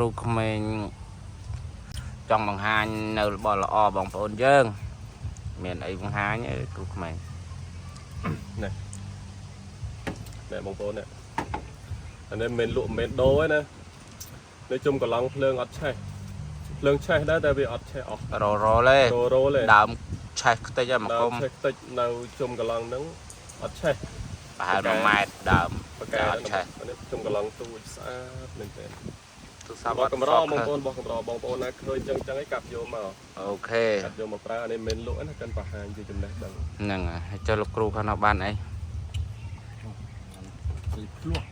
ครูក្មេងចង់បង្ហាញនៅរបស់ល្អបងប្អូនយើងមានអីបង្ហាញគ្រូក្មេងនេះបងប្អូននេះអានេះមិនលក់មិនដូរទេណានៅជុំកន្លងភ្លើងអត់ឆេះភ្លើងឆេះដែរតែវាអត់ឆេះអស់រ៉ូលេដើមឆេះខ្ទេចហើយមកគុំឆេះខ្ទេចនៅជុំកន្លងហ្នឹងអត់ឆេះប្រហែល1ម៉ែត្រដើមបកែអត់ឆេះនេះជុំកន្លងទូចស្អាតមែនទេទូសាប់បោះកម្របងប្អូនបោះកម្របងប្អូនណាឃើញចឹងចឹងឯងកាប់យកមកអូខេកាប់យកមកប្រើអានេះមិនលក់ណាកាន់បង្ហាញជាចំណេះដឹងហ្នឹងហើយចុះលោកគ្រូខាងនោះបានអីសៃភ្លោះ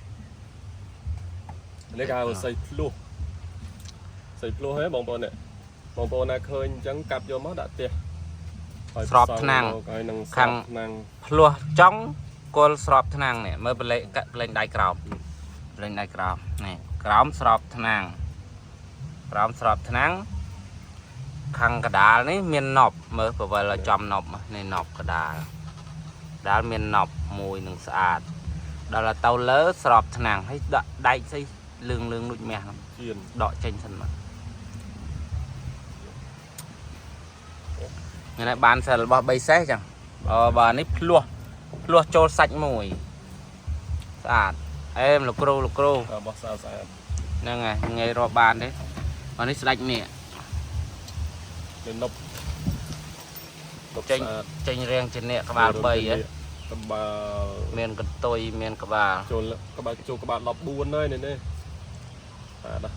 នេះគេហៅសៃភ្លោះសៃភ្លោះហ៎បងប្អូននេះបងប្អូនណាឃើញចឹងកាប់យកមកដាក់ផ្ទះស្របថ្នាំខាងភ្លោះចង់គល់ស្របថ្នាំនេះមើលប្រឡេងដៃក្រោមប្រឡេងដៃក្រោមនេះក្រោមស្របថ្នាំក្រោមស្របថ្នាំខាងកដាលនេះមានណប់មើលប្រវល់ឲ្យចំណប់នេះណប់កដាលមានណប់មួយនឹងស្អាតដល់ទៅលើស្របថ្នាំហើយដាក់ដែកស្អីលឿងដូចមាសហ្នឹងដកចេញសិនមកនេះបានសិលរបស់3សេះចឹងបើនេះភ្លោះចូលសាច់មួយស្អាតអេមលោកគ្រូបោះស្អាតហ្នឹងហើយងាយរាប់បានទេបើនេះស្ដាច់នេះមាននប់ចេញរៀងជាអ្នកក្បាល3ហ៎ក្បាលមានកន្ទុយមានក្បាលចូលក្បាល14ហើយនេះបាទ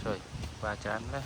ជួយក្បាលច្រើនដែរ